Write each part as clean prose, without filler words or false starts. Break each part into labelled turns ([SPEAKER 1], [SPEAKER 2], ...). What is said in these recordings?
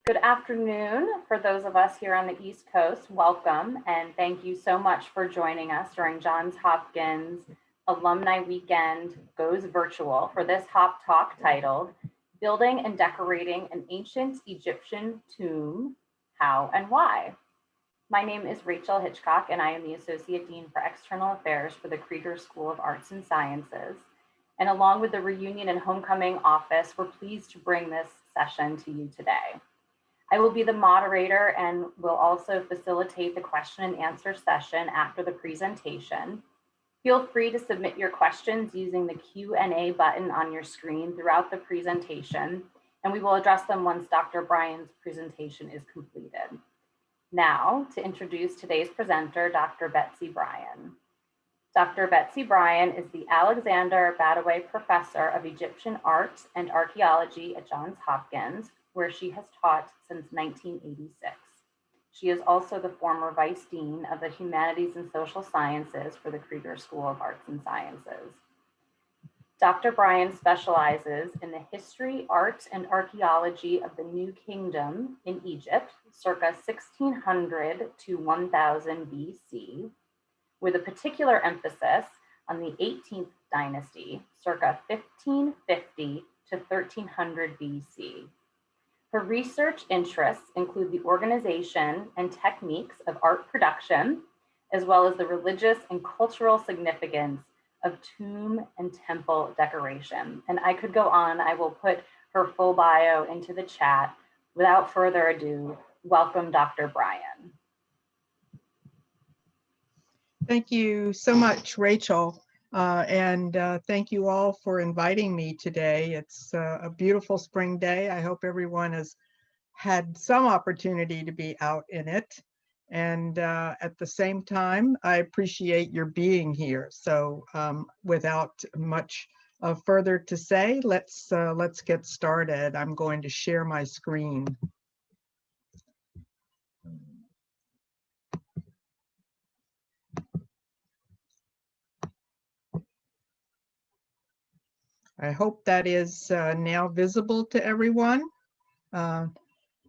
[SPEAKER 1] Good afternoon for those of us here on the East Coast. Welcome and thank you so much for joining us during Johns Hopkins Alumni Weekend Goes Virtual for this Hop Talk titled Building and Decorating an Ancient Egyptian Tomb, How and Why. My name is Rachel Hitchcock and I am the Associate Dean for External Affairs for the Krieger School of Arts and Sciences. And along with the Reunion and Homecoming Office, we're pleased to bring this session to you today. I will be the moderator and will also facilitate the question and answer session after the presentation. Feel free to submit your questions using the Q&A button on your screen throughout the presentation, and we will address them once Dr. Bryan's presentation is completed. Now, to introduce today's presenter, Dr. Betsy Bryan. Dr. Betsy Bryan is the Alexander Badawy Professor of Egyptian Art and Archaeology at Johns Hopkins, where she has taught since 1986. She is also the former Vice Dean of the Humanities and Social Sciences for the Krieger School of Arts and Sciences. Dr. Bryan specializes in the history, art, and archaeology of the New Kingdom in Egypt, circa 1600 to 1000 BC, with a particular emphasis on the 18th dynasty, circa 1550 to 1300 BC. Her research interests include the organization and techniques of art production, as well as the religious and cultural significance of tomb and temple decoration. And I could go on, I will put her full bio into the chat. Without further ado, welcome Dr. Bryan.
[SPEAKER 2] Thank you so much, Rachel. And thank you all for inviting me today. It's a beautiful spring day. I hope everyone has had some opportunity to be out in it. And at the same time, I appreciate your being here. So without much further to say, let's get started. I'm going to share my screen. I hope that is now visible to everyone.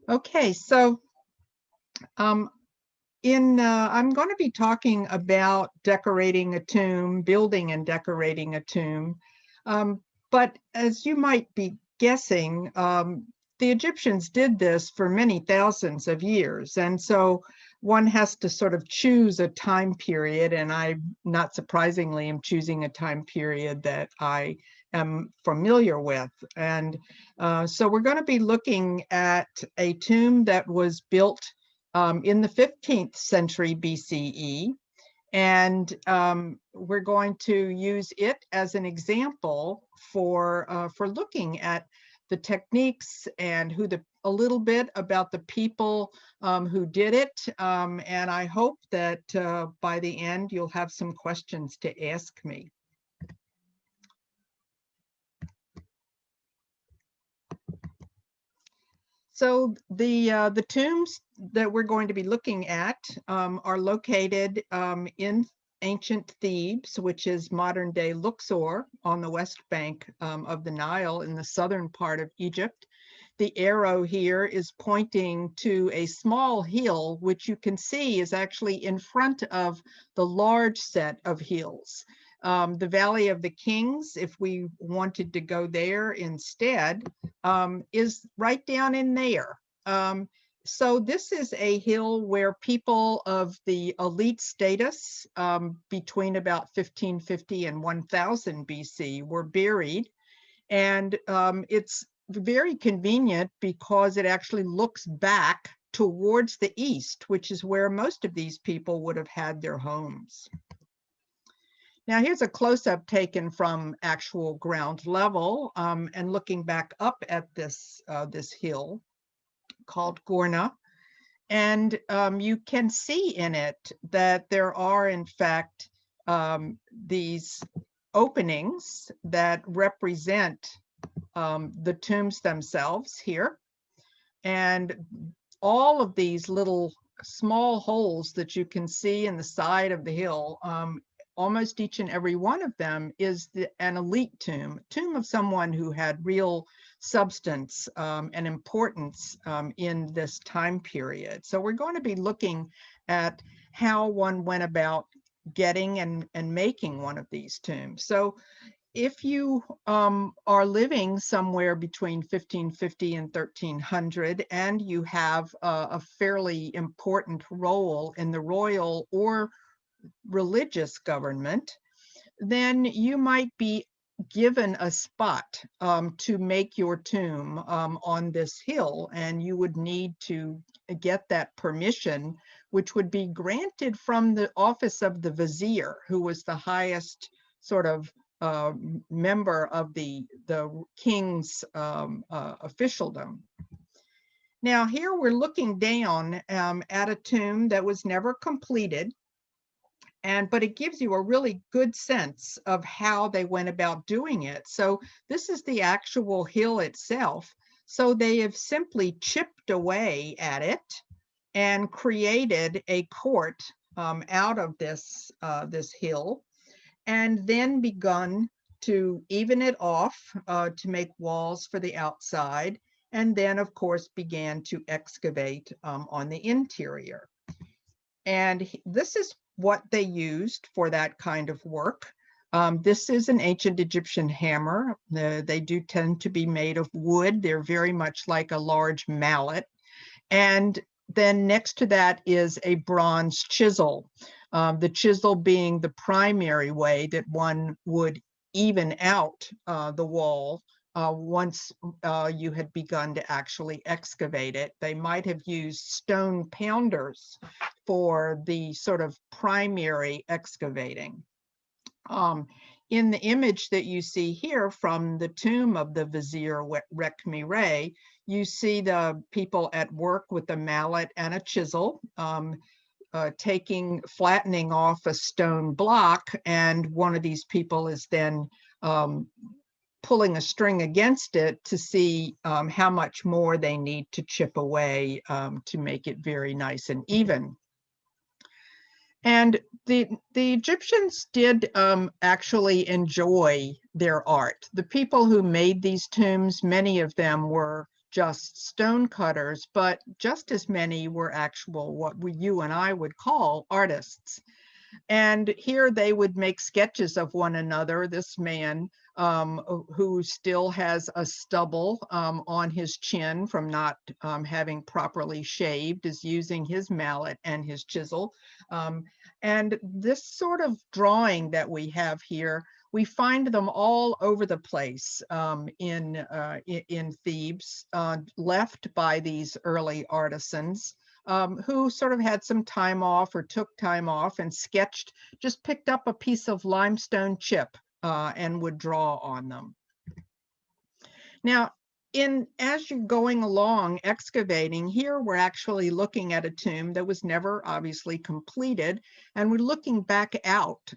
[SPEAKER 2] Okay, so I'm going to be talking about decorating a tomb, building and decorating a tomb. But as you might be guessing, the Egyptians did this for many thousands of years. And so one has to sort of choose a time period, and I, not surprisingly, am choosing a time period that I am familiar with. And so we're going to be looking at a tomb that was built in the 15th century BCE. And we're going to use it as an example for looking at the techniques and a little bit about the people who did it. And I hope that by the end, you'll have some questions to ask me. So the tombs that we're going to be looking at are located in ancient Thebes, which is modern day Luxor on the west bank of the Nile in the southern part of Egypt. The arrow here is pointing to a small hill, which you can see is actually in front of the large set of hills. The Valley of the Kings, if we wanted to go there instead, is right down in there. So this is a hill where people of the elite status between about 1550 and 1000 BC were buried. And it's very convenient because it actually looks back towards the east, which is where most of these people would have had their homes. Now here's a close-up taken from actual ground level and looking back up at this hill called Gorna. And you can see in it that there are in fact these openings that represent the tombs themselves here. And all of these little small holes that you can see in the side of the hill, almost each and every one of them is an elite tomb of someone who had real substance and importance in this time period. So we're going to be looking at how one went about getting and making one of these tombs. So if you are living somewhere between 1550 and 1300, and you have a fairly important role in the royal or religious government, then you might be given a spot to make your tomb on this hill, and you would need to get that permission, which would be granted from the office of the vizier, who was the highest sort of member of the king's officialdom. Now here we're looking down at a tomb that was never completed, but it gives you a really good sense of how they went about doing it. So this is the actual hill itself. So they have simply chipped away at it and created a court out of this hill, and then begun to even it off to make walls for the outside, and then of course began to excavate on the interior. And this is what they used for that kind of work. This is an ancient Egyptian hammer. They do tend to be made of wood. They're very much like a large mallet. And then next to that is a bronze chisel. The chisel being the primary way that one would even out the wall once you had begun to actually excavate it. They might have used stone pounders for the sort of primary excavating. In the image that you see here from the tomb of the Vizier Rekhmire, you see the people at work with a mallet and a chisel, flattening off a stone block, and one of these people is then pulling a string against it to see how much more they need to chip away to make it very nice and even. And the Egyptians did actually enjoy their art. The people who made these tombs, many of them were just stone cutters, but just as many were actual, what you and I would call artists. And here they would make sketches of one another. This man who still has a stubble on his chin from not having properly shaved is using his mallet and his chisel. And this sort of drawing that we have here, we find them all over the place in Thebes, left by these early artisans. Who sort of had some time off or took time off and sketched, just picked up a piece of limestone chip and would draw on them. Now, as you're going along excavating, here we're actually looking at a tomb that was never obviously completed, and we're looking back out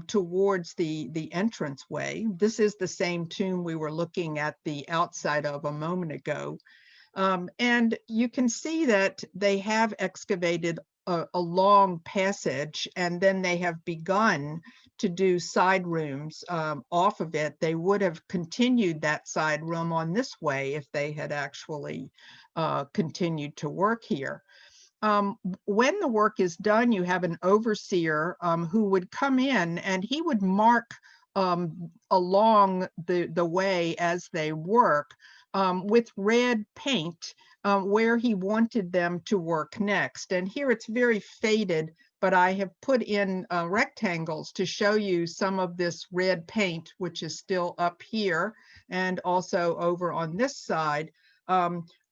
[SPEAKER 2] towards the entranceway. This is the same tomb we were looking at the outside of a moment ago. And you can see that they have excavated a long passage, and then they have begun to do side rooms off of it. They would have continued that side room on this way if they had actually continued to work here. When the work is done, you have an overseer who would come in, and he would mark along the way as they work with red paint where he wanted them to work next. And here it's very faded, but I have put in rectangles to show you some of this red paint, which is still up here and also over on this side,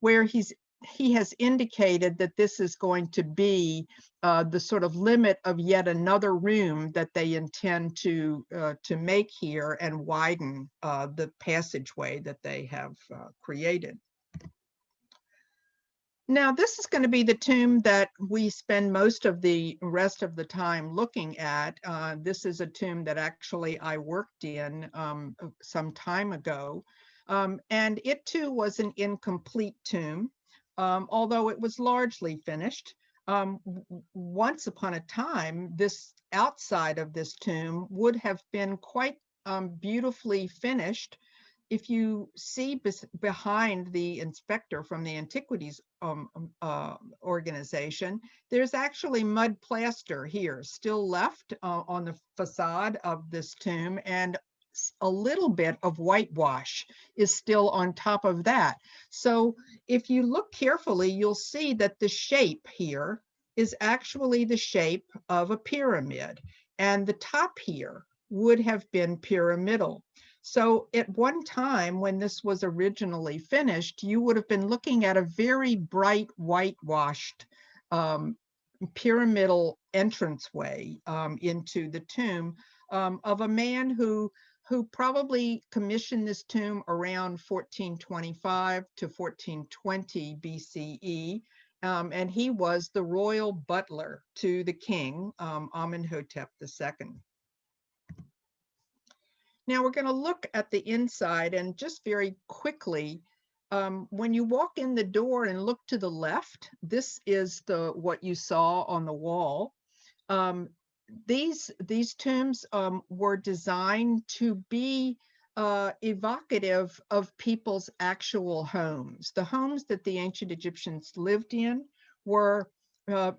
[SPEAKER 2] where he has indicated that this is going to be the sort of limit of yet another room that they intend to make here and widen the passageway that they have created. Now, this is going to be the tomb that we spend most of the rest of the time looking at. This is a tomb that actually I worked in some time ago, and it too was an incomplete tomb. Although it was largely finished. Once upon a time, this outside of this tomb would have been quite beautifully finished if you see behind the inspector from the Antiquities organization, there's actually mud plaster here still left on the facade of this tomb, and a little bit of whitewash is still on top of that. So if you look carefully, you'll see that the shape here is actually the shape of a pyramid, and the top here would have been pyramidal. So at one time when this was originally finished, you would have been looking at a very bright whitewashed pyramidal entranceway into the tomb of a man who probably commissioned this tomb around 1425 to 1420 BCE. And he was the royal butler to the king, Amenhotep II. Now we're going to look at the inside, and just very quickly, when you walk in the door and look to the left, this is what you saw on the wall. These tombs were designed to be evocative of people's actual homes. The homes that the ancient Egyptians lived in were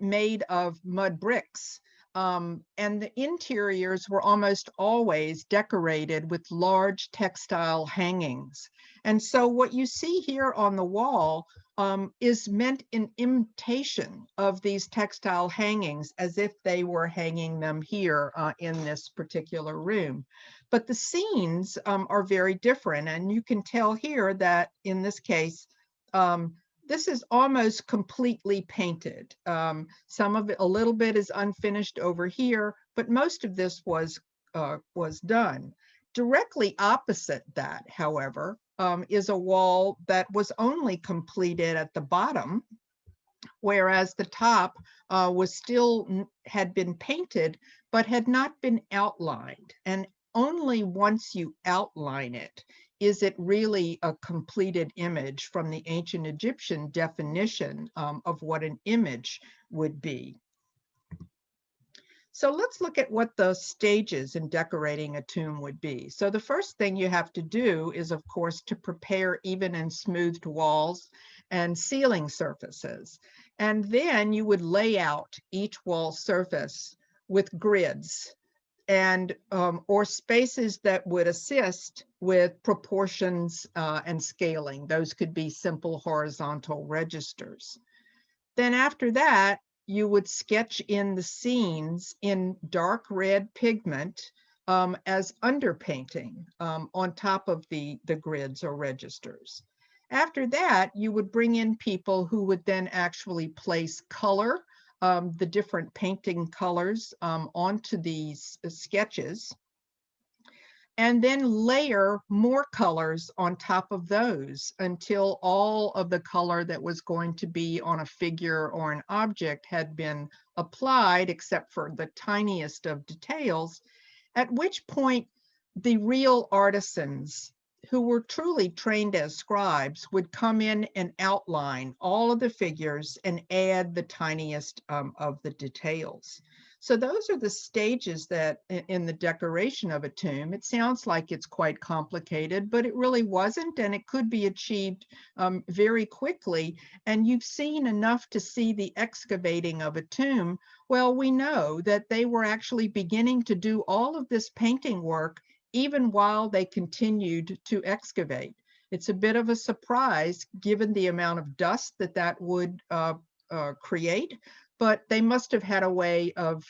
[SPEAKER 2] made of mud bricks. And the interiors were almost always decorated with large textile hangings. And so what you see here on the wall is meant in imitation of these textile hangings, as if they were hanging them here in this particular room. But the scenes are very different. And you can tell here that in this case, this is almost completely painted. Some of it, a little bit is unfinished over here, but most of this was done. Directly opposite that, however, is a wall that was only completed at the bottom, whereas the top had been painted, but had not been outlined. And only once you outline it is it really a completed image from the ancient Egyptian definition of what an image would be. So let's look at what the stages in decorating a tomb would be. So the first thing you have to do is, of course, to prepare even and smoothed walls and ceiling surfaces. And then you would lay out each wall surface with grids and or spaces that would assist with proportions and scaling. Those could be simple horizontal registers. Then after that, you would sketch in the scenes in dark red pigment as underpainting on top of the grids or registers. After that, you would bring in people who would then actually place color, the different painting colors onto these sketches, and then layer more colors on top of those until all of the color that was going to be on a figure or an object had been applied, except for the tiniest of details, at which point the real artisans who were truly trained as scribes would come in and outline all of the figures and add the tiniest of the details. So those are the stages that in the decoration of a tomb. It sounds like it's quite complicated, but it really wasn't, and it could be achieved very quickly. And you've seen enough to see the excavating of a tomb. Well, we know that they were actually beginning to do all of this painting work even while they continued to excavate. It's a bit of a surprise given the amount of dust that would create, but they must have had a way of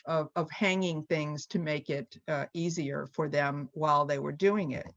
[SPEAKER 2] hanging things to make it easier for them while they were doing it.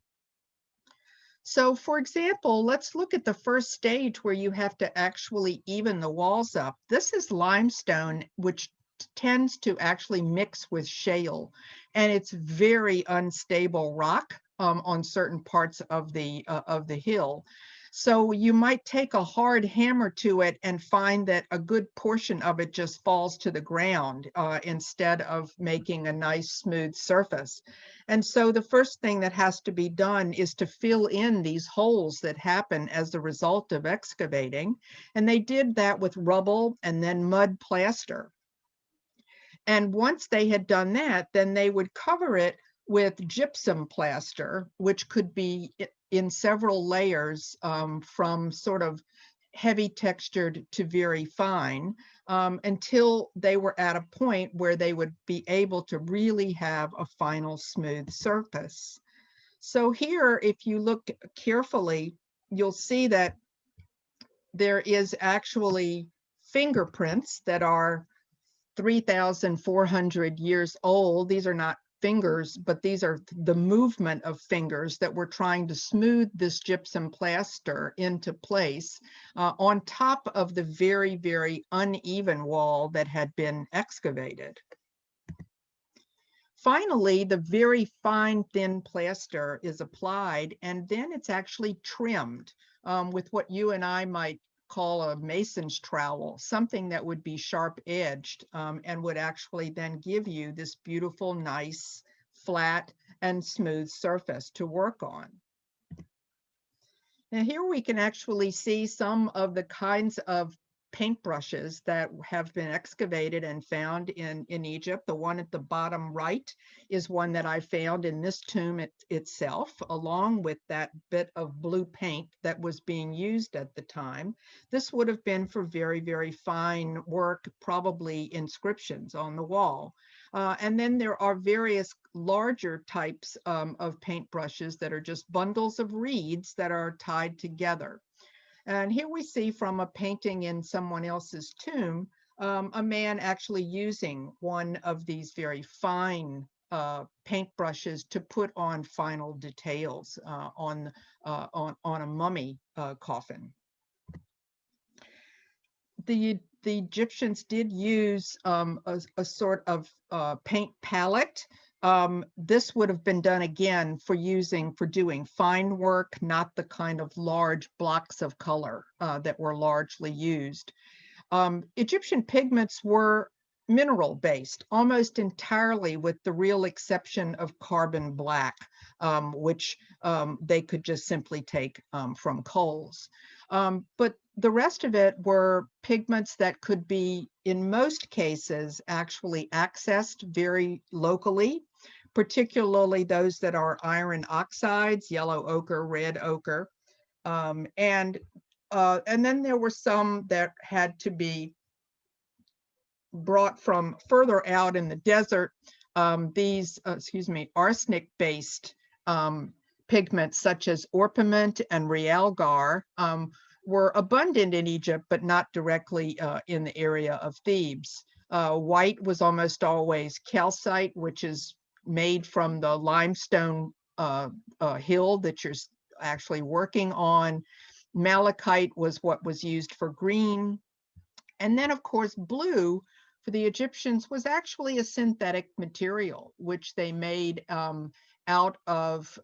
[SPEAKER 2] So for example, let's look at the first stage where you have to actually even the walls up. This is limestone, which tends to actually mix with shale, and it's very unstable rock on certain parts of the hill. So you might take a hard hammer to it and find that a good portion of it just falls to the ground instead of making a nice smooth surface. And so the first thing that has to be done is to fill in these holes that happen as a result of excavating. And they did that with rubble and then mud plaster. And once they had done that, then they would cover it with gypsum plaster, which could be in several layers, from sort of heavy textured to very fine, until they were at a point where they would be able to really have a final smooth surface. So here, if you look carefully, you'll see that there is actually fingerprints that are 3,400 years old. These are not fingers, but these are the movement of fingers that were trying to smooth this gypsum plaster into place, on top of the very, very uneven wall that had been excavated. Finally, the very fine, thin plaster is applied, and then it's actually trimmed with what you and I might call a mason's trowel, something that would be sharp edged, and would actually then give you this beautiful, nice, flat, and smooth surface to work on. Now here we can actually see some of the kinds of paintbrushes that have been excavated and found in Egypt. The one at the bottom right is one that I found in this tomb itself, along with that bit of blue paint that was being used at the time. This would have been for very, very fine work, probably inscriptions on the wall. And then there are various larger types of paintbrushes that are just bundles of reeds that are tied together. And here we see from a painting in someone else's tomb, a man actually using one of these very fine paintbrushes to put on final details on a mummy coffin. The Egyptians did use a sort of paint palette. This would have been done again for doing fine work, not the kind of large blocks of color that were largely used. Egyptian pigments were mineral based, almost entirely, with the real exception of carbon black, which they could just simply take from coals. But the rest of it were pigments that could be, in most cases, actually accessed very locally, particularly those that are iron oxides, yellow ochre, red ochre. And then there were some that had to be brought from further out in the desert. These, arsenic-based pigments such as orpiment and realgar were abundant in Egypt, but not directly in the area of Thebes. White was almost always calcite, which is made from the limestone hill that you're actually working on. Malachite was what was used for green. And then, of course, blue for the Egyptians was actually a synthetic material, which they made out of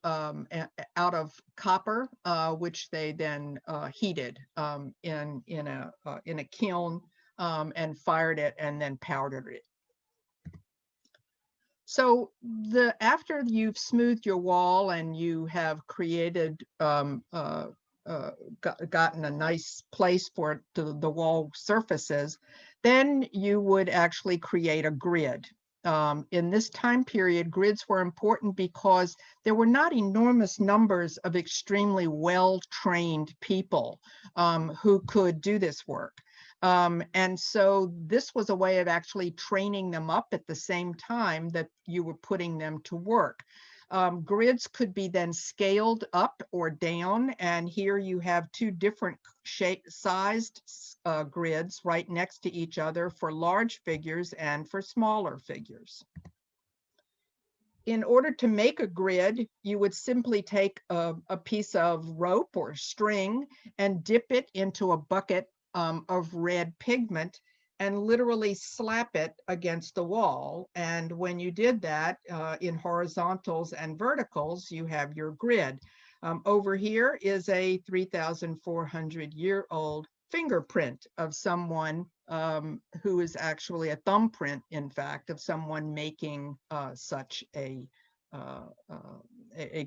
[SPEAKER 2] copper, which they then heated in a kiln and fired it and then powdered it. So after you've smoothed your wall and you have created gotten a nice place for the wall surfaces, then you would actually create a grid. In this time period, grids were important because there were not enormous numbers of extremely well-trained people who could do this work. And so this was a way of actually training them up at the same time that you were putting them to work. Grids could be then scaled up or down, and here you have two different sized grids right next to each other for large figures and for smaller figures. In order to make a grid, you would simply take a piece of rope or string and dip it into a bucket of red pigment and literally slap it against the wall. And when you did that in horizontals and verticals, you have your grid. Over here is a 3,400-year-old fingerprint of someone who is actually a thumbprint, in fact, of someone making such a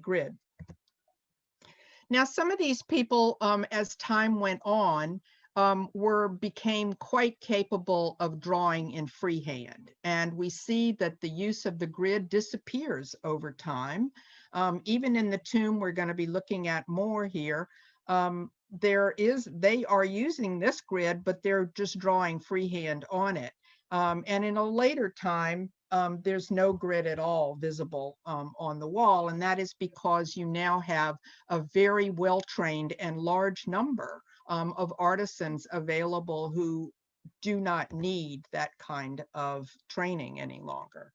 [SPEAKER 2] grid. Now, some of these people, as time went on, became quite capable of drawing in freehand. And we see that the use of the grid disappears over time. Even in the tomb we're going to be looking at more here, they are using this grid, but they're just drawing freehand on it. And in a later time, there's no grid at all visible on the wall. And that is because you now have a very well-trained and large number of artisans available who do not need that kind of training any longer.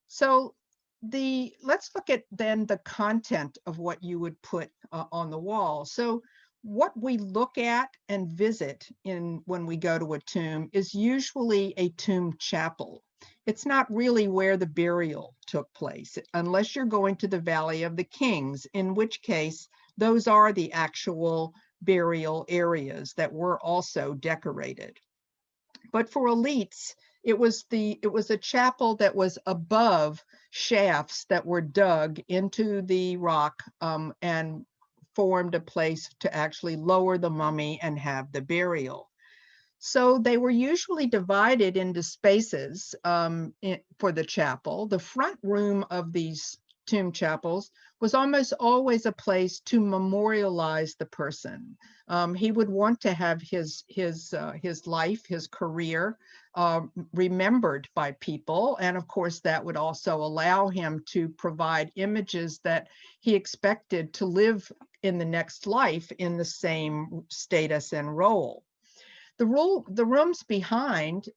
[SPEAKER 2] So let's look at then the content of what you would put on the wall. So what we look at and visit when we go to a tomb is usually a tomb chapel. It's not really where the burial took place, unless you're going to the Valley of the Kings, in which case those are the actual burial areas that were also decorated. But for elites, it was a chapel that was above shafts that were dug into the rock and formed a place to actually lower the mummy and have the burial. So they were usually divided into spaces for the chapel. The front room of these tomb chapels was almost always a place to memorialize the person. He would want to have his life, his career remembered by people. And of course, that would also allow him to provide images that he expected to live in the next life in the same status and role. The rooms behind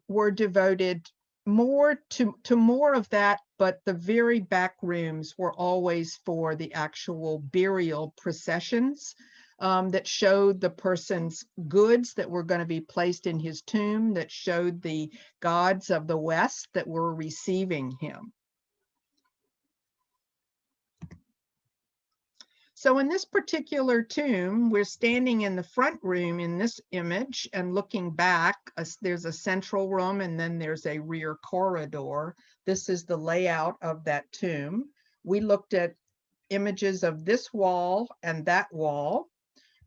[SPEAKER 2] were devoted more to more of that, but the very back rooms were always for the actual burial processions that showed the person's goods that were going to be placed in his tomb, that showed the gods of the West that were receiving him. So in this particular tomb, we're standing in the front room in this image and looking back. There's a central room and then there's a rear corridor. This is the layout of that tomb. We looked at images of this wall and that wall,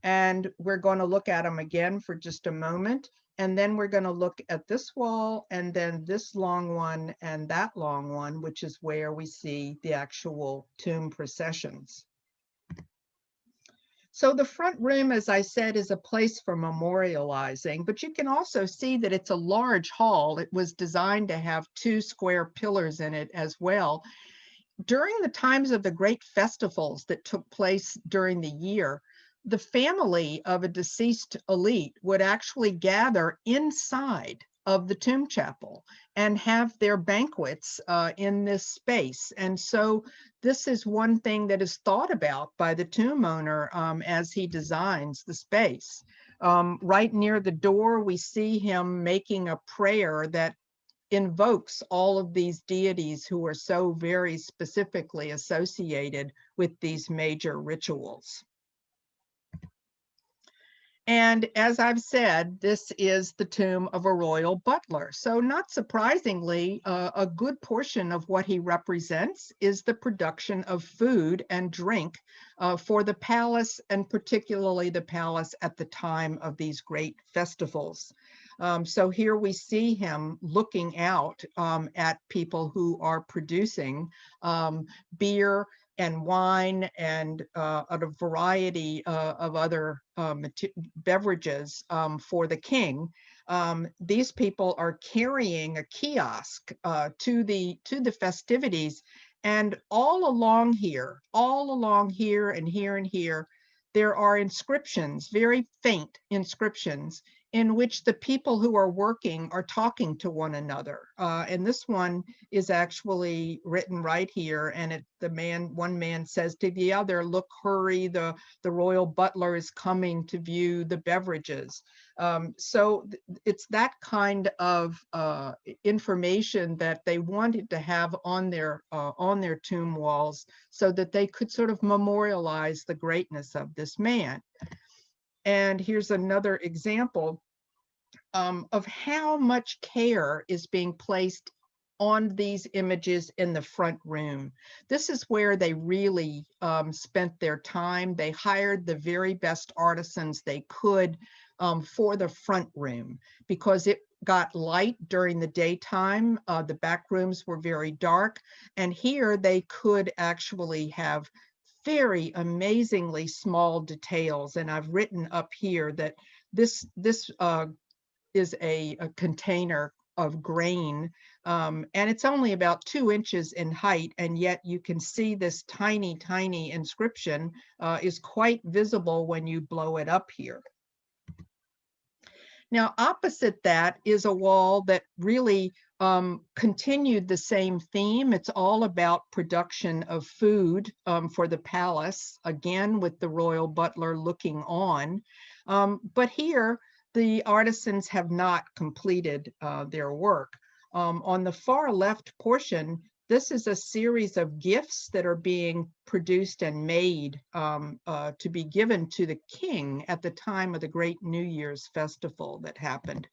[SPEAKER 2] and we're going to look at them again for just a moment. And then we're going to look at this wall and then this long one and that long one, which is where we see the actual tomb processions. So the front room, as I said, is a place for memorializing, but you can also see that it's a large hall. It was designed to have 2 square pillars in it as well. During the times of the great festivals that took place during the year, the family of a deceased elite would actually gather inside of the tomb chapel and have their banquets in this space. And so this is one thing that is thought about by the tomb owner as he designs the space. Right near the door, we see him making a prayer that invokes all of these deities who are so very specifically associated with these major rituals. And as I've said, this is the tomb of a royal butler. So not surprisingly, a good portion of what he represents is the production of food and drink for the palace, and particularly the palace at the time of these great festivals. So here we see him looking out at people who are producing beer and wine and a variety of other beverages for the king. These people are carrying a kiosk to the festivities, and all along here and here and here, there are inscriptions, very faint inscriptions, in which the people who are working are talking to one another. And this one is actually written right here. And one man says to the other, "Look, hurry, the royal butler is coming to view the beverages." So it's that kind of information that they wanted to have on their tomb walls so that they could sort of memorialize the greatness of this man. And here's another example of how much care is being placed on these images in the front room. This is where they really spent their time. They hired the very best artisans they could for the front room because it got light during the daytime. The back rooms were very dark, and here they could actually have very amazingly small details. And I've written up here that this is a container of grain, and it's only about 2 inches in height, and yet you can see this tiny, tiny inscription is quite visible when you blow it up here. Now, opposite that is a wall that really continued the same theme. It's all about production of food for the palace, again with the royal butler looking on. But here, the artisans have not completed their work. On the far left portion, this is a series of gifts that are being produced and made to be given to the king at the time of the great New Year's festival that happened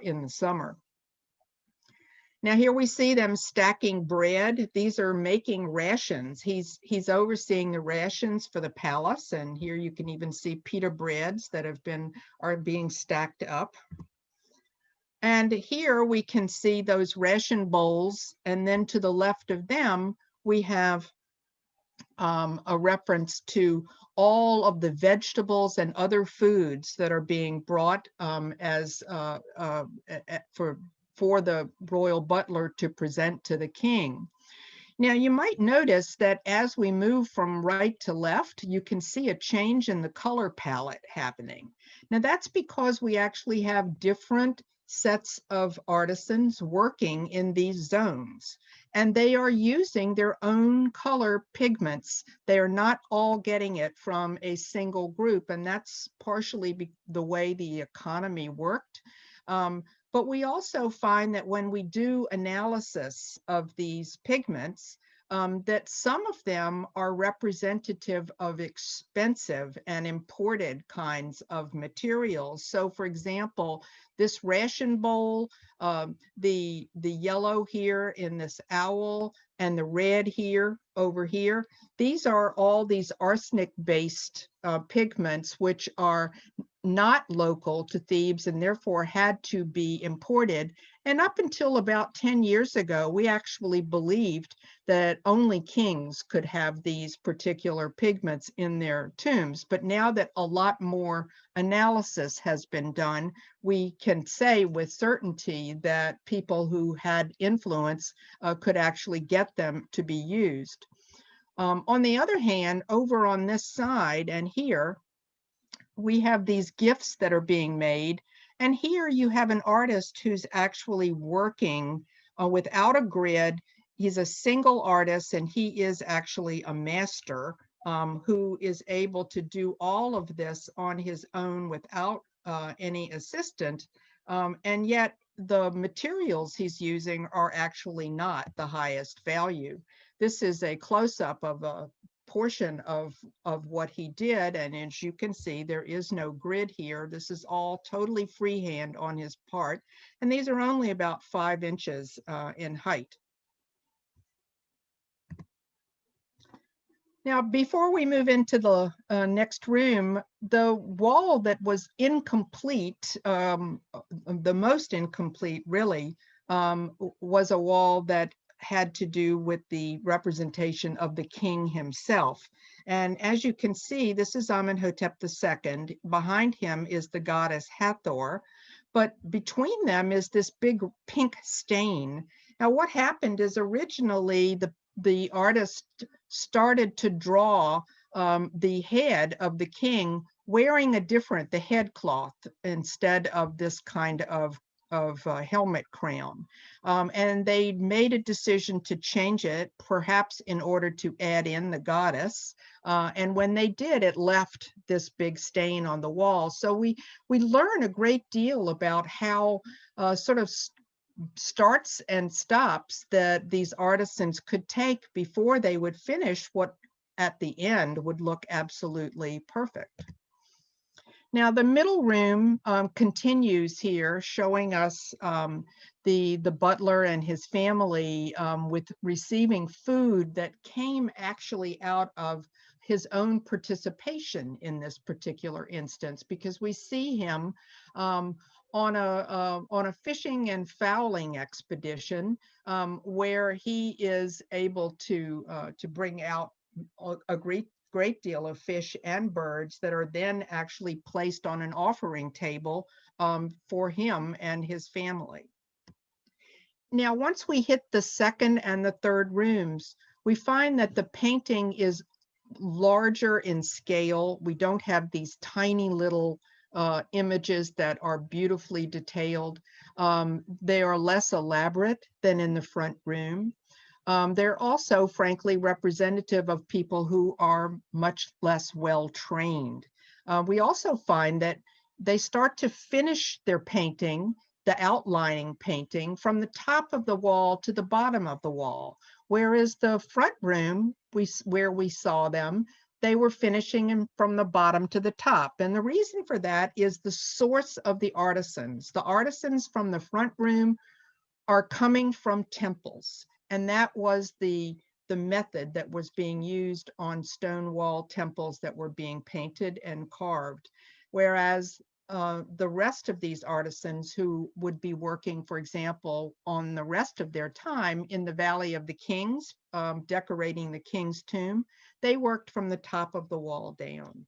[SPEAKER 2] in the summer. Now here we see them stacking bread. These are making rations. He's overseeing the rations for the palace, and here you can even see pita breads that are being stacked up. And here we can see those ration bowls, and then to the left of them we have a reference to all of the vegetables and other foods that are being brought as for the royal butler to present to the king. Now, you might notice that as we move from right to left, you can see a change in the color palette happening. Now, that's because we actually have different sets of artisans working in these zones, and they are using their own color pigments. They are not all getting it from a single group, and that's partially the way the economy worked. But we also find that when we do analysis of these pigments, that some of them are representative of expensive and imported kinds of materials. So for example, this ration bowl, the yellow here in this owl, and the red here over here, these are all these arsenic-based pigments which are not local to Thebes and therefore had to be imported. And up until about 10 years ago, we actually believed that only kings could have these particular pigments in their tombs. But now that a lot more analysis has been done, we can say with certainty that people who had influence could actually get them to be used. On the other hand, over on this side and here, we have these gifts that are being made. And here you have an artist who's actually working without a grid. He's a single artist, and he is actually a master who is able to do all of this on his own without any assistant. And yet the materials he's using are actually not the highest value. This is a close-up of a portion of what he did, and as you can see, there is no grid here. This is all totally freehand on his part, and these are only about 5 inches in height. Now, before we move into the next room, the wall that was incomplete, the most incomplete really, was a wall that had to do with the representation of the king himself. And as you can see, this is Amenhotep II. Behind him is the goddess Hathor, but between them is this big pink stain. Now, what happened is originally the artist started to draw the head of the king wearing the head cloth instead of this kind of helmet crown. And they made a decision to change it, perhaps in order to add in the goddess. And when they did, it left this big stain on the wall. So we learn a great deal about how sort of starts and stops that these artisans could take before they would finish what at the end would look absolutely perfect. Now, the middle room continues here, showing us the butler and his family with receiving food that came actually out of his own participation in this particular instance, because we see him on a fishing and fowling expedition where he is able to bring out a great deal of fish and birds that are then actually placed on an offering table for him and his family. Now, once we hit the second and the third rooms, we find that the painting is larger in scale. We don't have these tiny little images that are beautifully detailed. They are less elaborate than in the front room. They're also, frankly, representative of people who are much less well trained. We also find that they start to finish their painting, the outlining painting, from the top of the wall to the bottom of the wall, whereas the front room, where we saw them, they were finishing from the bottom to the top. And the reason for that is the source of the artisans. The artisans from the front room are coming from temples. And that was the method that was being used on stone wall temples that were being painted and carved. Whereas the rest of these artisans who would be working, for example, on the rest of their time in the Valley of the Kings, decorating the king's tomb, they worked from the top of the wall down.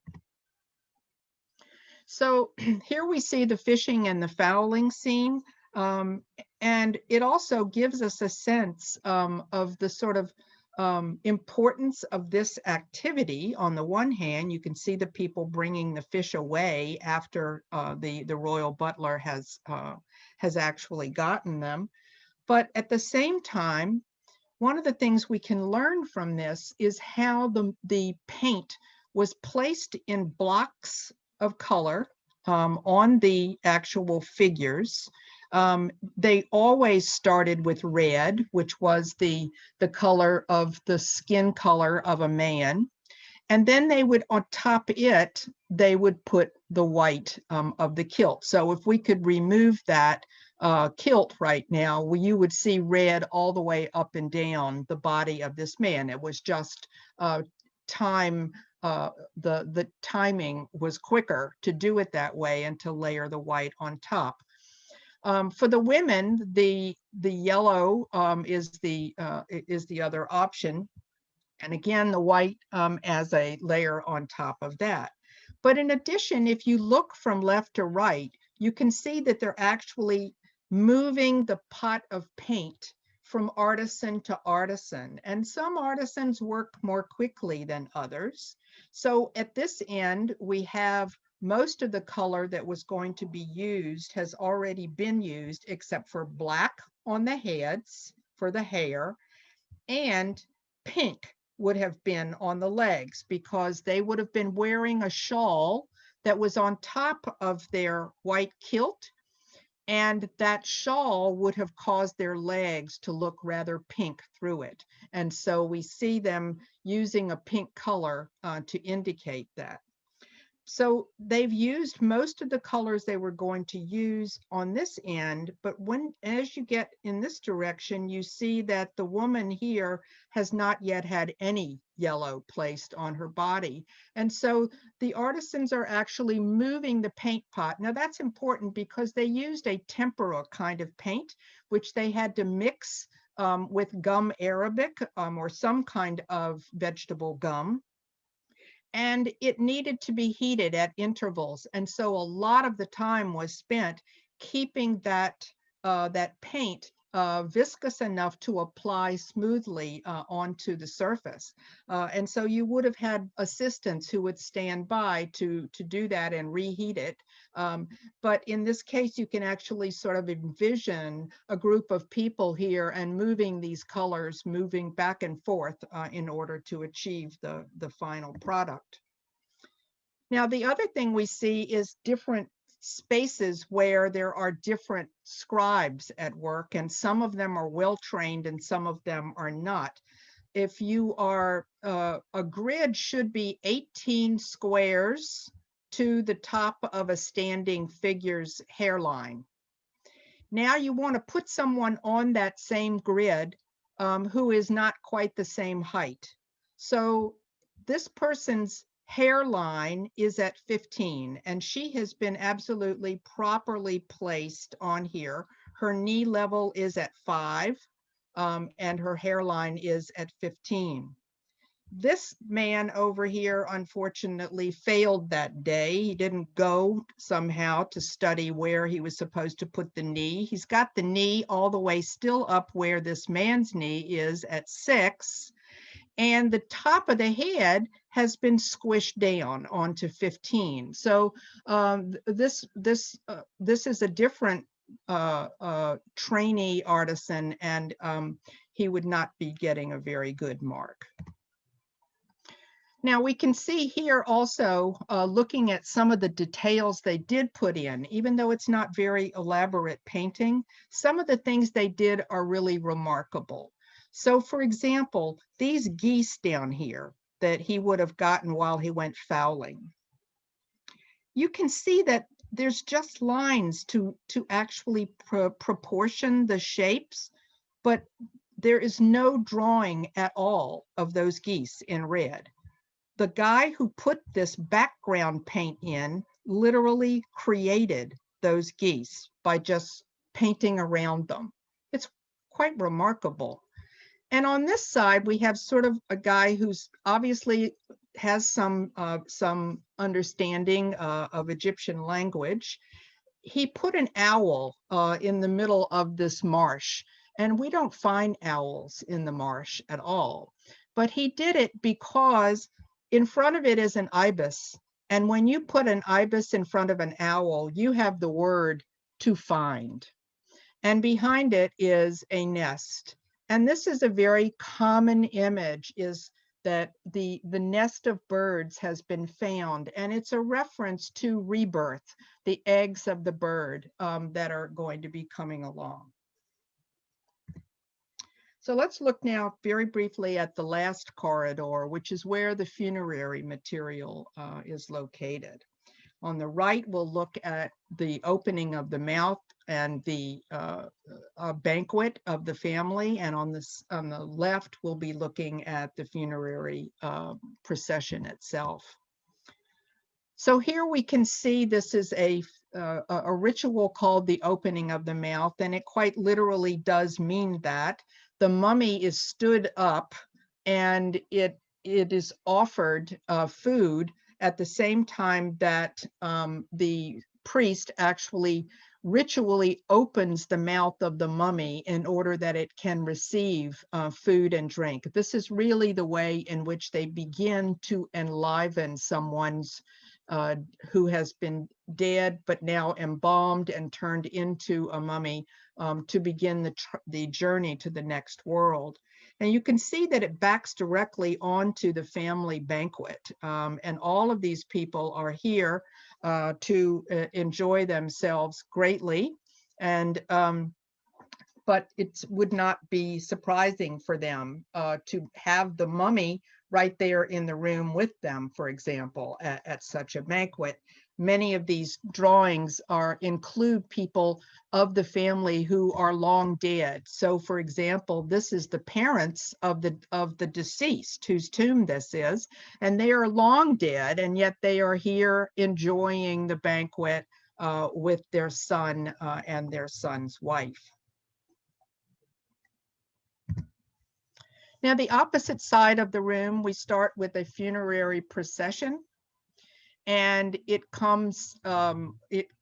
[SPEAKER 2] So here we see the fishing and the fowling scene. And it also gives us a sense of the sort of importance of this activity. On the one hand, you can see the people bringing the fish away after the royal butler has actually gotten them. But at the same time, one of the things we can learn from this is how the paint was placed in blocks of color on the actual figures. They always started with red, which was the color of the skin color of a man. And then they would, on top it, they would put the white of the kilt. So if we could remove that kilt right now, you would see red all the way up and down the body of this man. It was just time. The timing was quicker to do it that way and to layer the white on top. For the women, the yellow is the other option, and again the white as a layer on top of that. But in addition, if you look from left to right, you can see that they're actually moving the pot of paint from artisan to artisan, and some artisans work more quickly than others. So at this end, we have most of the color that was going to be used has already been used, except for black on the heads for the hair, and pink would have been on the legs, because they would have been wearing a shawl that was on top of their white kilt, and that shawl would have caused their legs to look rather pink through it. And so we see them using a pink color to indicate that. So they've used most of the colors they were going to use on this end, but as you get in this direction, you see that the woman here has not yet had any yellow placed on her body. And so the artisans are actually moving the paint pot. Now that's important because they used a tempera kind of paint, which they had to mix with gum arabic or some kind of vegetable gum. And it needed to be heated at intervals. And so a lot of the time was spent keeping that paint viscous enough to apply smoothly onto the surface. And so you would have had assistants who would stand by to do that and reheat it. But in this case, you can actually sort of envision a group of people here and moving these colors, moving back and forth in order to achieve the final product. Now, the other thing we see is different spaces where there are different scribes at work, and some of them are well trained and some of them are not. If you are, a grid should be 18 squares to the top of a standing figure's hairline. Now you want to put someone on that same grid who is not quite the same height. So this person's hairline is at 15, and she has been absolutely properly placed on here. Her knee level is at 5, and her hairline is at 15. This man over here, unfortunately, failed that day. He didn't go somehow to study where he was supposed to put the knee. He's got the knee all the way still up where this man's knee is at 6. And the top of the head has been squished down onto 15. So this is a different trainee artisan, and he would not be getting a very good mark. Now we can see here also, looking at some of the details they did put in, even though it's not very elaborate painting, some of the things they did are really remarkable. So for example, these geese down here that he would have gotten while he went fowling, you can see that there's just lines to actually proportion the shapes, but there is no drawing at all of those geese in red. The guy who put this background paint in literally created those geese by just painting around them. It's quite remarkable. And on this side, we have sort of a guy who's obviously has some understanding of Egyptian language. He put an owl in the middle of this marsh, and we don't find owls in the marsh at all. But he did it because in front of it is an ibis. And when you put an ibis in front of an owl, you have the word to find. And behind it is a nest. And this is a very common image, is that the nest of birds has been found. And it's a reference to rebirth, the eggs of the bird that are going to be coming along. So let's look now very briefly at the last corridor, which is where the funerary material is located. On the right, we'll look at the opening of the mouth and the banquet of the family. And on the left, we'll be looking at the funerary procession itself. So here we can see this is a ritual called the opening of the mouth, and it quite literally does mean that. The mummy is stood up, and it is offered food at the same time that the priest actually ritually opens the mouth of the mummy in order that it can receive food and drink. This is really the way in which they begin to enliven someone's who has been dead but now embalmed and turned into a mummy to begin the journey to the next world. And you can see that it backs directly onto the family banquet. And all of these people are here to enjoy themselves greatly. And but it would not be surprising for them to have the mummy right there in the room with them, for example, at such a banquet. Many of these drawings include people of the family who are long dead. So for example, this is the parents of the deceased whose tomb this is, and they are long dead, and yet they are here enjoying the banquet with their son and their son's wife. Now, the opposite side of the room, we start with a funerary procession, and it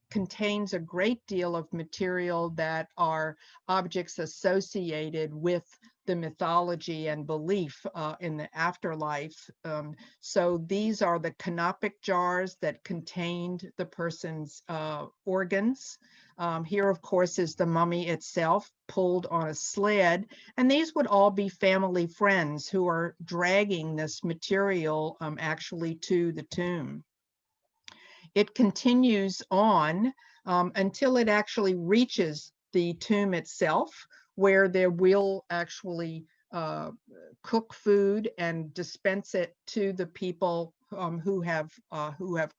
[SPEAKER 2] contains a great deal of material that are objects associated with the mythology and belief in the afterlife. So these are the canopic jars that contained the person's organs. Here, of course, is the mummy itself pulled on a sled, and these would all be family friends who are dragging this material actually to the tomb. It continues on until it actually reaches the tomb itself, where they will actually cook food and dispense it to the people who have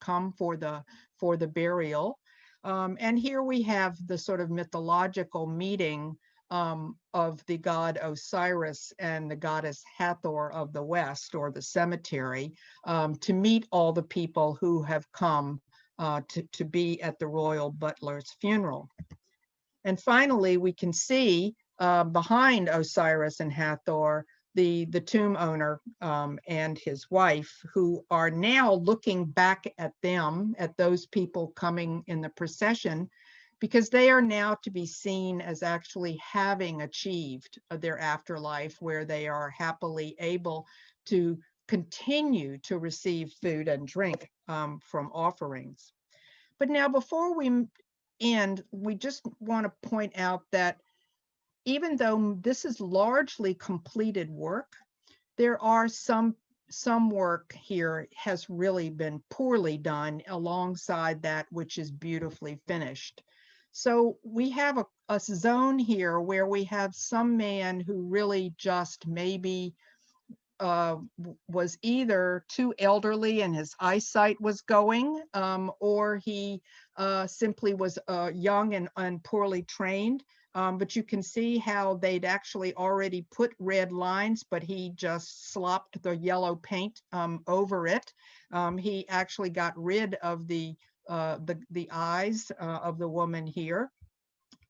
[SPEAKER 2] come for the burial. And here we have the sort of mythological meeting of the god Osiris and the goddess Hathor of the West, or the cemetery, to meet all the people who have come to be at the royal butler's funeral. And finally, we can see behind Osiris and Hathor, the tomb owner and his wife, who are now looking back at them, at those people coming in the procession, because they are now to be seen as actually having achieved their afterlife, where they are happily able to continue to receive food and drink from offerings. But now, before we end, we just want to point out that even though this is largely completed work, there are some work here has really been poorly done alongside that which is beautifully finished. So we have a zone here where we have some man who really just maybe was either too elderly and his eyesight was going, or he simply was young and poorly trained. But you can see how they'd actually already put red lines, but he just slopped the yellow paint over it. He actually got rid of the eyes of the woman here.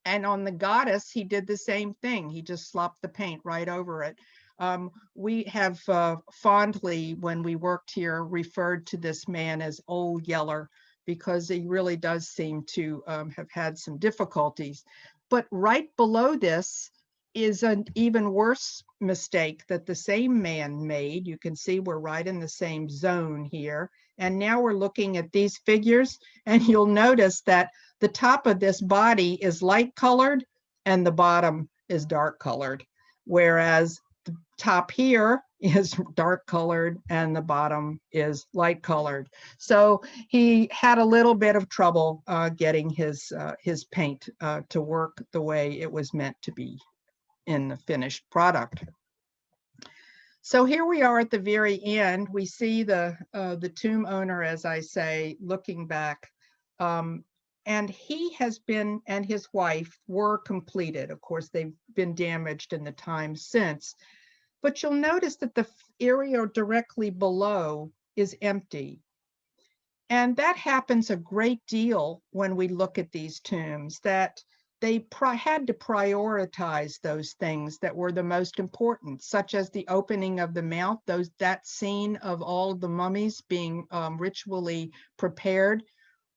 [SPEAKER 2] And on the goddess, he did the same thing. He just slopped the paint right over it. We have fondly, when we worked here, referred to this man as Old Yeller, because he really does seem to have had some difficulties. But right below this is an even worse mistake that the same man made. You can see we're right in the same zone here. And now we're looking at these figures, and you'll notice that the top of this body is light colored and the bottom is dark colored, whereas the top here is dark colored and the bottom is light colored. So he had a little bit of trouble getting his paint to work the way it was meant to be in the finished product. So here we are at the very end. We see the tomb owner, as I say, looking back. And he has been, and his wife were completed. Of course, they've been damaged in the time since. But you'll notice that the area directly below is empty. And that happens a great deal when we look at these tombs, that they had to prioritize those things that were the most important, such as the opening of the mouth. That scene of all of the mummies being ritually prepared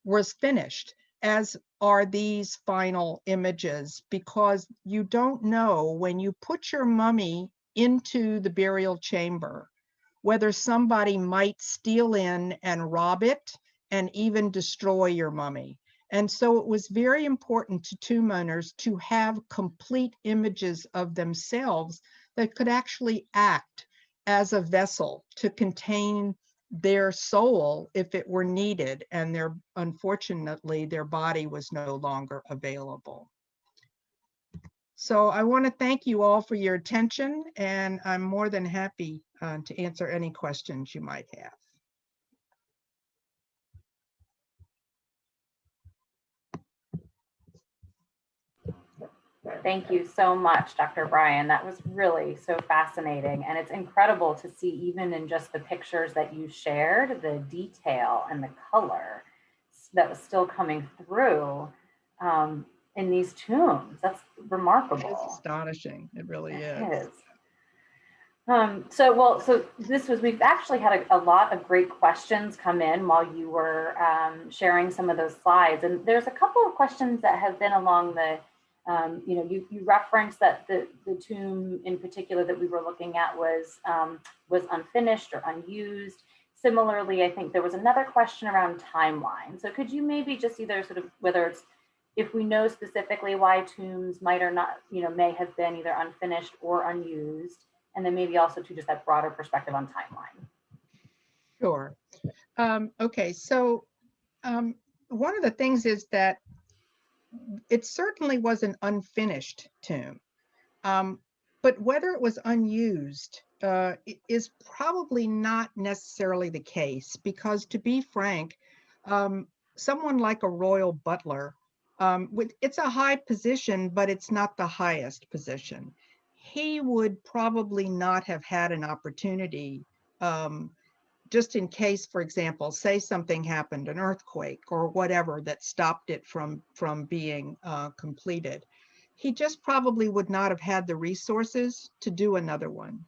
[SPEAKER 2] was finished, as are these final images, because you don't know when you put your mummy into the burial chamber whether somebody might steal in and rob it and even destroy your mummy. And so it was very important to tomb owners to have complete images of themselves that could actually act as a vessel to contain their soul if it were needed, and unfortunately their body was no longer available. So I want to thank you all for your attention, and I'm more than happy to answer any questions you might have.
[SPEAKER 1] Thank you so much, Dr. Bryan. That was really so fascinating. And it's incredible to see, even in just the pictures that you shared, the detail and the color that was still coming through in these tombs. That's remarkable.
[SPEAKER 2] It's astonishing. It really is.
[SPEAKER 1] It is. So we've actually had a lot of great questions come in while you were sharing some of those slides. And there's a couple of questions that have been along the, you referenced that the tomb in particular that we were looking at was unfinished or unused. Similarly, I think there was another question around timeline. So could you maybe just either sort of, whether it's, if we know specifically why tombs might or not, may have been either unfinished or unused, and then maybe also to just that broader perspective on timeline.
[SPEAKER 2] Sure. Okay, so one of the things is that it certainly was an unfinished tomb, but whether it was unused is probably not necessarily the case, because to be frank, someone like a royal butler, it's a high position, but it's not the highest position. He would probably not have had an opportunity, just in case, for example, say something happened, an earthquake or whatever that stopped it from being completed. He just probably would not have had the resources to do another one.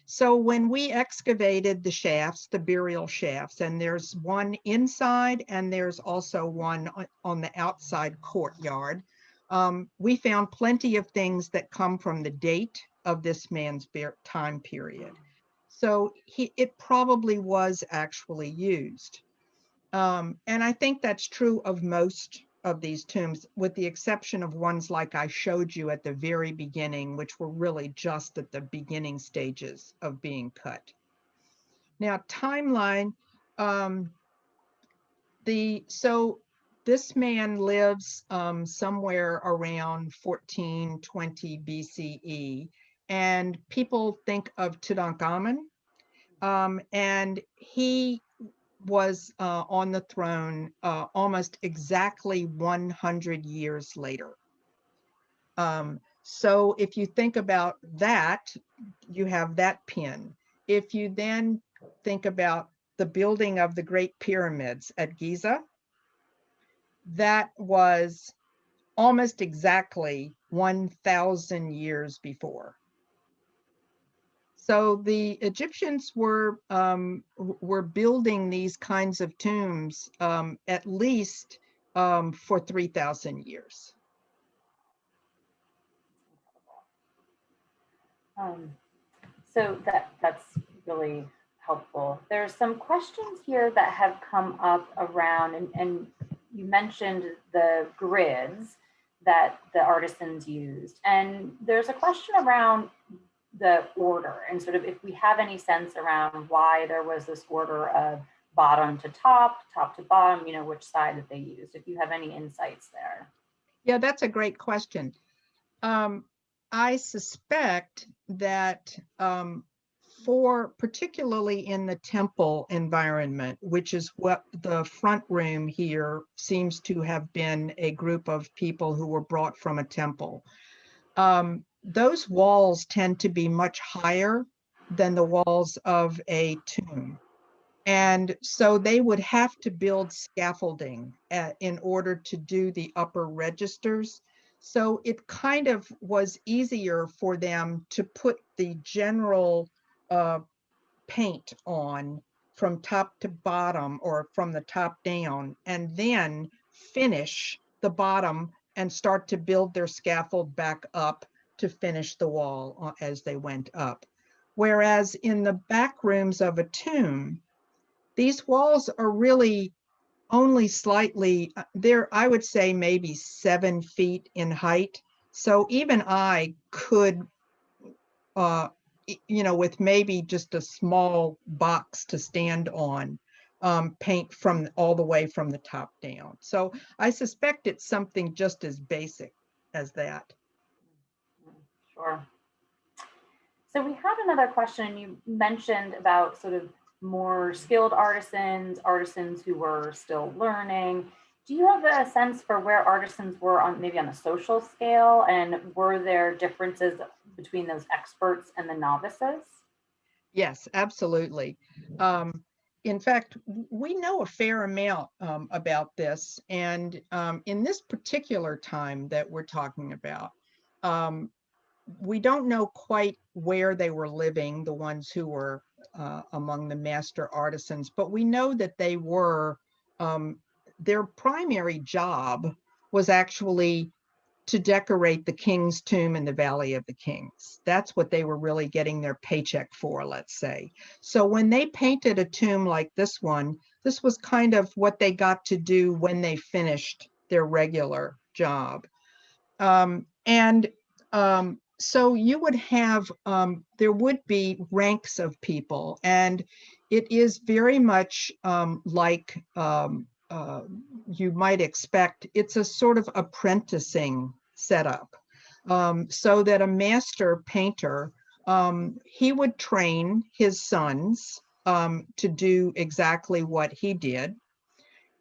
[SPEAKER 2] So when we excavated the shafts, the burial shafts, and there's one inside and there's also one on the outside courtyard, we found plenty of things that come from the date of this man's time period. So it probably was actually used. And I think that's true of most of these tombs, with the exception of ones like I showed you at the very beginning, which were really just at the beginning stages of being cut. Now, timeline, so this man lives somewhere around 1420 BCE, and people think of Tutankhamun, and he was on the throne almost exactly 100 years later. So if you think about that, you have that pin. If you then think about the building of the Great Pyramids at Giza, that was almost exactly 1,000 years before. So the Egyptians were building these kinds of tombs at least for 3,000 years.
[SPEAKER 1] So that's really helpful. There's some questions here that have come up around, and you mentioned the grids that the artisans used. And there's a question around the order and sort of if we have any sense around why there was this order of bottom to top to bottom, you know, which side that they used, if you have any insights there.
[SPEAKER 2] Yeah, that's a great question. I suspect that particularly in the temple environment, which is what the front room here seems to have been a group of people who were brought from a temple. Those walls tend to be much higher than the walls of a tomb. And so they would have to build scaffolding in order to do the upper registers. So it kind of was easier for them to put the general paint on from top to bottom or from the top down, and then finish the bottom and start to build their scaffold back up to finish the wall as they went up. Whereas in the back rooms of a tomb, these walls are really only slightly, I would say maybe 7 feet in height. So even I could, with maybe just a small box to stand on, paint from all the way from the top down. So I suspect it's something just as basic as that.
[SPEAKER 1] Sure. So we had another question. You mentioned about sort of more skilled artisans who were still learning. Do you have a sense for where artisans were on maybe on a social scale, and were there differences between those experts and the novices?
[SPEAKER 2] Yes, absolutely. In fact, we know a fair amount about this, and in this particular time that we're talking about, we don't know quite where they were living, the ones who were among the master artisans, but we know that they were, their primary job was actually to decorate the king's tomb in the Valley of the Kings. That's what they were really getting their paycheck for, let's say. So when they painted a tomb like this one, this was kind of what they got to do when they finished their regular job. So you would have, there would be ranks of people, and it is very much like you might expect. It's a sort of apprenticing setup, so that a master painter he would train his sons to do exactly what he did.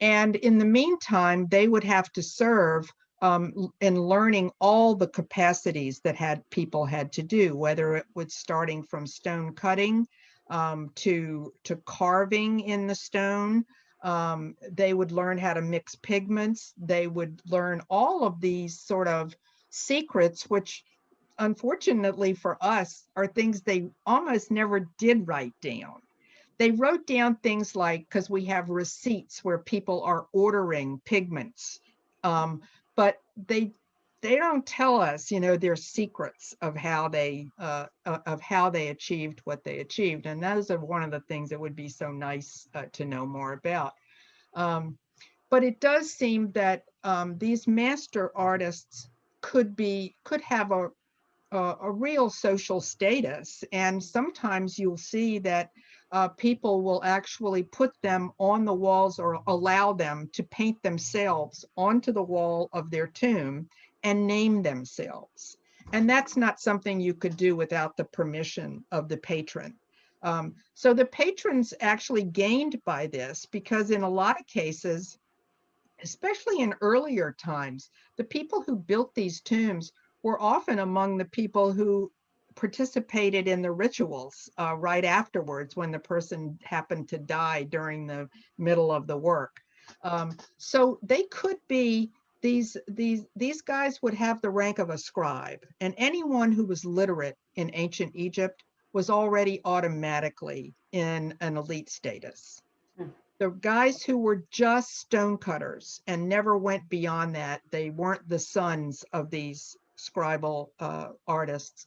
[SPEAKER 2] And in the meantime, they would have to serve in learning all the capacities that people had to do, whether it was starting from stone cutting to carving in the stone. They would learn how to mix pigments. They would learn all of these sort of secrets, which unfortunately for us are things they almost never did write down. They wrote down things like, because we have receipts where people are ordering pigments, but they don't tell us, their secrets of how they achieved what they achieved, and those are one of the things that would be so nice to know more about. But it does seem that these master artists could have a real social status. And sometimes you'll see that people will actually put them on the walls or allow them to paint themselves onto the wall of their tomb and name themselves. And that's not something you could do without the permission of the patron. So the patrons actually gained by this, because in a lot of cases, especially in earlier times, the people who built these tombs were often among the people who participated in the rituals right afterwards when the person happened to die during the middle of the work. So they could be, these guys would have the rank of a scribe, and anyone who was literate in ancient Egypt was already automatically in an elite status. The guys who were just stonecutters and never went beyond that, they weren't the sons of these scribal artists,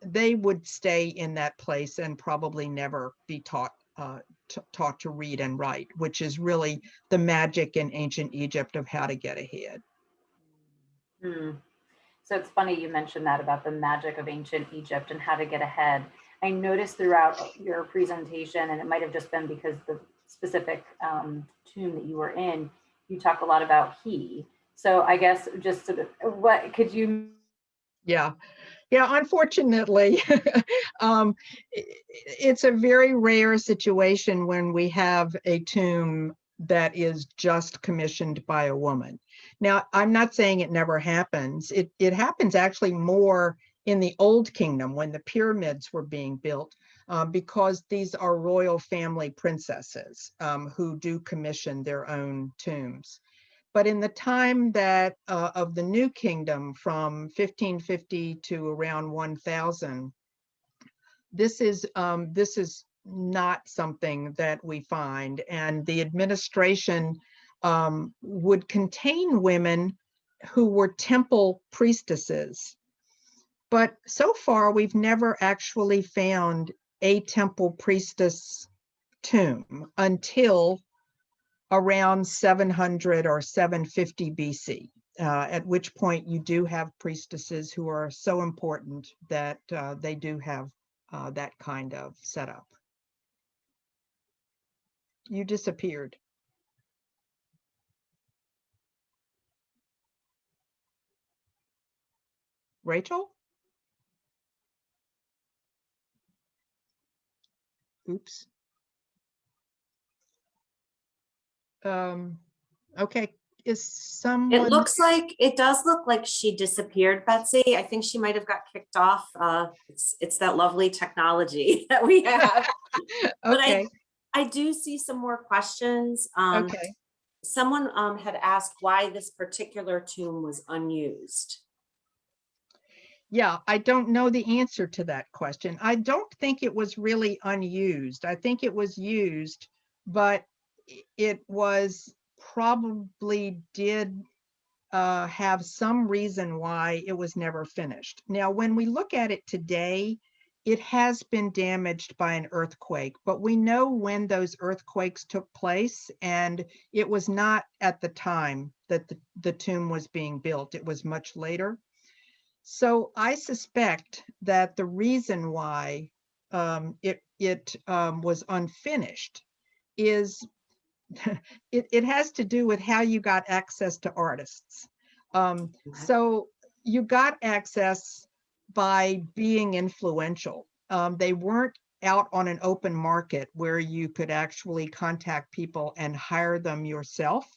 [SPEAKER 2] they would stay in that place and probably never be taught to read and write, which is really the magic in ancient Egypt of how to get ahead.
[SPEAKER 1] So it's funny you mentioned that about the magic of ancient Egypt and how to get ahead. I noticed throughout your presentation, and it might have just been because the specific tomb that you were in, you talk a lot about he. So I guess just sort of, what could you?
[SPEAKER 2] Yeah, unfortunately, it's a very rare situation when we have a tomb that is just commissioned by a woman. Now, I'm not saying it never happens. It happens actually more in the Old Kingdom when the pyramids were being built, because these are royal family princesses who do commission their own tombs. But in the time that of the New Kingdom, from 1550 to around 1000, this is not something that we find, and the administration would contain women who were temple priestesses. But so far, we've never actually found a temple priestess tomb until around 700 or 750 BC, at which point you do have priestesses who are so important that they do have that kind of setup. You disappeared. Rachel? Oops. Okay, is someone?
[SPEAKER 3] It does look like she disappeared, Betsy. I think she might have got kicked off. It's that lovely technology that we have.
[SPEAKER 2] Okay.
[SPEAKER 3] But I do see some more questions.
[SPEAKER 2] Okay.
[SPEAKER 3] Someone had asked why this particular tomb was unused.
[SPEAKER 2] Yeah, I don't know the answer to that question. I don't think it was really unused. I think it was used, but it was probably did have some reason why it was never finished. Now, when we look at it today, it has been damaged by an earthquake, but we know when those earthquakes took place, and it was not at the time that the tomb was being built. It was much later. So I suspect that the reason why it was unfinished is it has to do with how you got access to artists. So you got access by being influential. They weren't out on an open market where you could actually contact people and hire them yourself.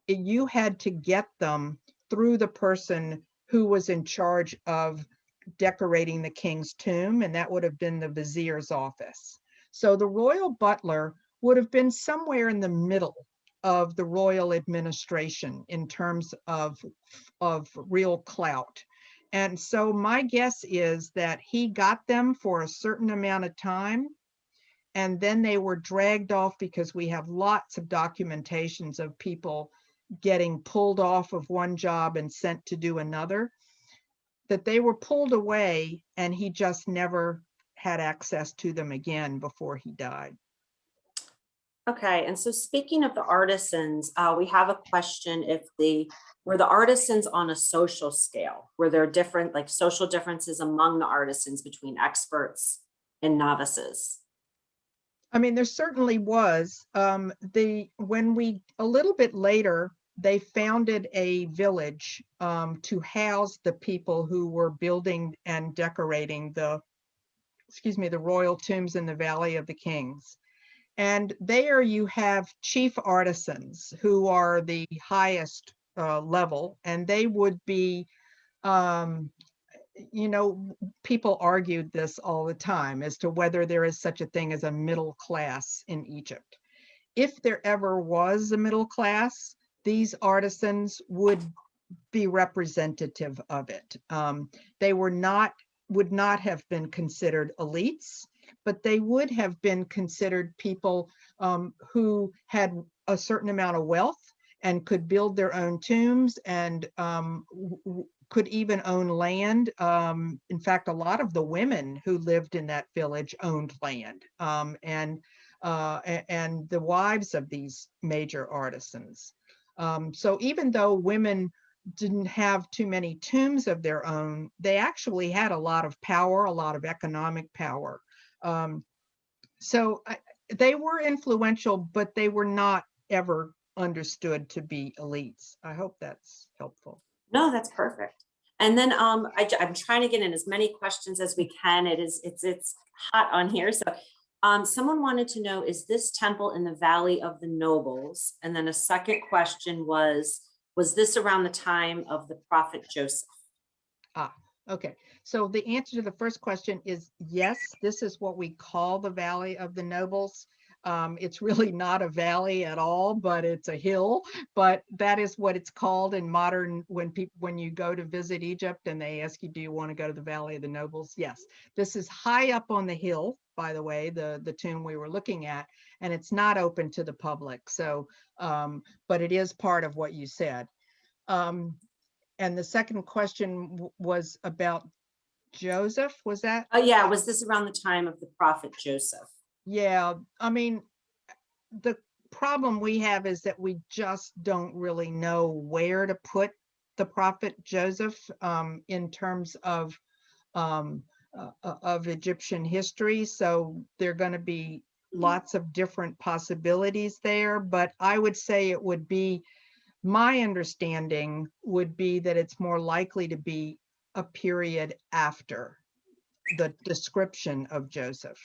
[SPEAKER 2] You had to get them through the person who was in charge of decorating the king's tomb, and that would have been the vizier's office. So the royal butler would have been somewhere in the middle of the royal administration in terms of real clout. And so my guess is that he got them for a certain amount of time, and then they were dragged off, because we have lots of documentations of people getting pulled off of one job and sent to do another, that they were pulled away and he just never had access to them again before he died.
[SPEAKER 3] Okay, and so speaking of the artisans, we have a question: were the artisans on a social scale? Were there different, like, social differences among the artisans between experts and novices?
[SPEAKER 2] I mean, there certainly was. When we, a little bit later, they founded a village to house the people who were building and decorating the royal tombs in the Valley of the Kings. And there you have chief artisans who are the highest level, and they would be, people argued this all the time as to whether there is such a thing as a middle class in Egypt. If there ever was a middle class, these artisans would be representative of it. They would not have been considered elites, but they would have been considered people who had a certain amount of wealth and could build their own tombs, and could even own land. In fact, a lot of the women who lived in that village owned land, and the wives of these major artisans. So even though women didn't have too many tombs of their own, they actually had a lot of power, a lot of economic power. They were influential, but they were not ever understood to be elites. I hope that's helpful.
[SPEAKER 3] No, that's perfect. And then I'm trying to get in as many questions as we can. It's hot on here. So someone wanted to know, is this temple in the Valley of the Nobles? And then a second question was this around the time of the prophet Joseph?
[SPEAKER 2] Okay. So the answer to the first question is yes, this is what we call the Valley of the Nobles. It's really not a valley at all, but it's a hill. But that is what it's called in modern, when you go to visit Egypt and they ask you, do you want to go to the Valley of the Nobles? Yes. This is high up on the hill, by the way, the tomb we were looking at, and it's not open to the public. So, but it is part of what you said. And the second question was about Joseph, was that?
[SPEAKER 3] Oh yeah, was this around the time of the prophet Joseph?
[SPEAKER 2] Yeah, I mean, the problem we have is that we just don't really know where to put the prophet Joseph in terms of Egyptian history. So there are going to be lots of different possibilities there, but I would say it would be, my understanding would be that it's more likely to be a period after the description of Joseph.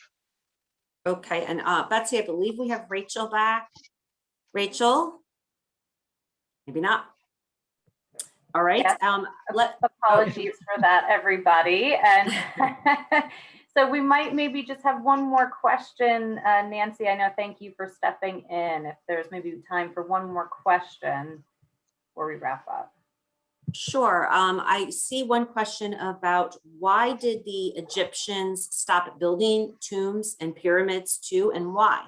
[SPEAKER 3] Okay, and Betsy, I believe we have Rachel back. Rachel? Maybe not. All right.
[SPEAKER 1] Yes. Apologies for that, everybody. And so we might maybe just have one more question. Nancy, I know, thank you for stepping in. If there's maybe time for one more question before we wrap up.
[SPEAKER 3] Sure. I see one question about, why did the Egyptians stop building tombs and pyramids too, and why?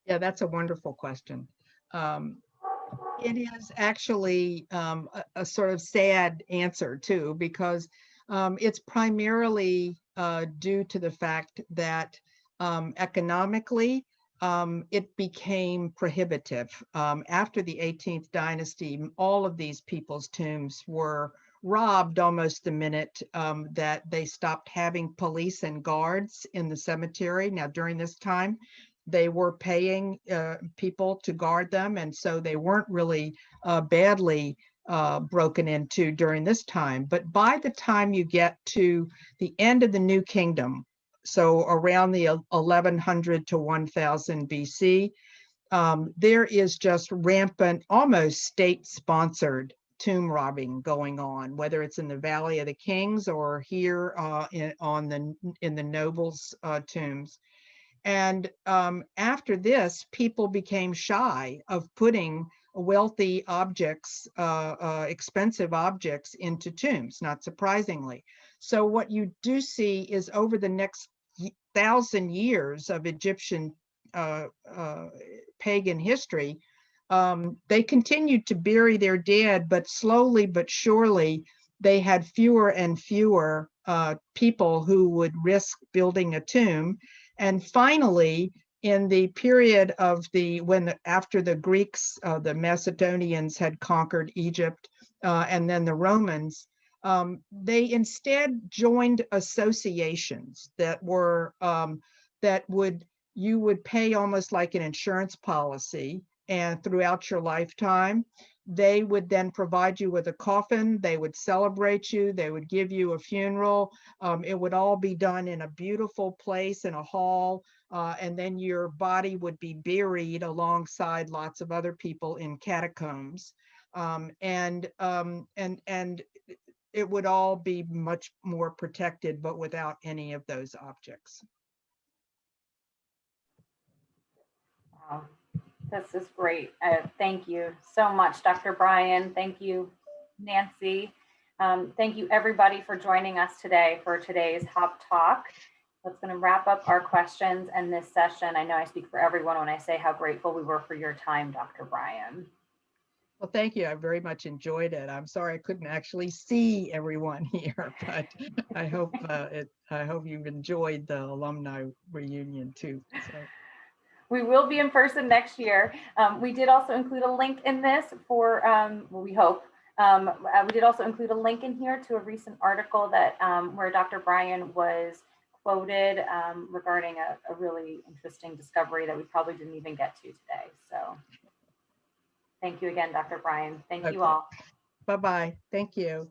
[SPEAKER 2] Yeah, that's a wonderful question. It is actually a sort of sad answer too, because it's primarily due to the fact that economically, it became prohibitive. After the 18th dynasty, all of these people's tombs were robbed almost the minute that they stopped having police and guards in the cemetery. Now, during this time, they were paying people to guard them, and so they weren't really badly broken into during this time. But by the time you get to the end of the New Kingdom, so around the 1100 to 1000 BC, there is just rampant, almost state-sponsored tomb robbing going on, whether it's in the Valley of the Kings or here in the nobles' tombs. And after this, people became shy of putting wealthy objects, expensive objects into tombs, not surprisingly. So what you do see is over the next 1,000 years of Egyptian pagan history, they continued to bury their dead, but slowly but surely they had fewer and fewer people who would risk building a tomb. And finally, in the period of after the Greeks, the Macedonians had conquered Egypt, and then the Romans, they instead joined associations that were you would pay almost like an insurance policy, and throughout your lifetime, they would then provide you with a coffin, they would celebrate you, they would give you a funeral. It would all be done in a beautiful place in a hall, and then your body would be buried alongside lots of other people in catacombs. And it would all be much more protected, but without any of those objects.
[SPEAKER 1] Wow, this is great. Thank you so much, Dr. Bryan. Thank you, Nancy. Thank you, everybody, for joining us today for today's Hop Talk. That's going to wrap up our questions and this session. I know I speak for everyone when I say how grateful we were for your time, Dr. Bryan.
[SPEAKER 2] Well, thank you. I very much enjoyed it. I'm sorry I couldn't actually see everyone here, but I hope you've enjoyed the alumni reunion too. So.
[SPEAKER 1] We will be in person next year. We did also include a link in this for, well, we hope. We did also include a link in here to a recent article that where Dr. Bryan was quoted regarding a really interesting discovery that we probably didn't even get to today. So thank you again, Dr. Bryan. Thank you all.
[SPEAKER 2] Bye-bye. Thank you.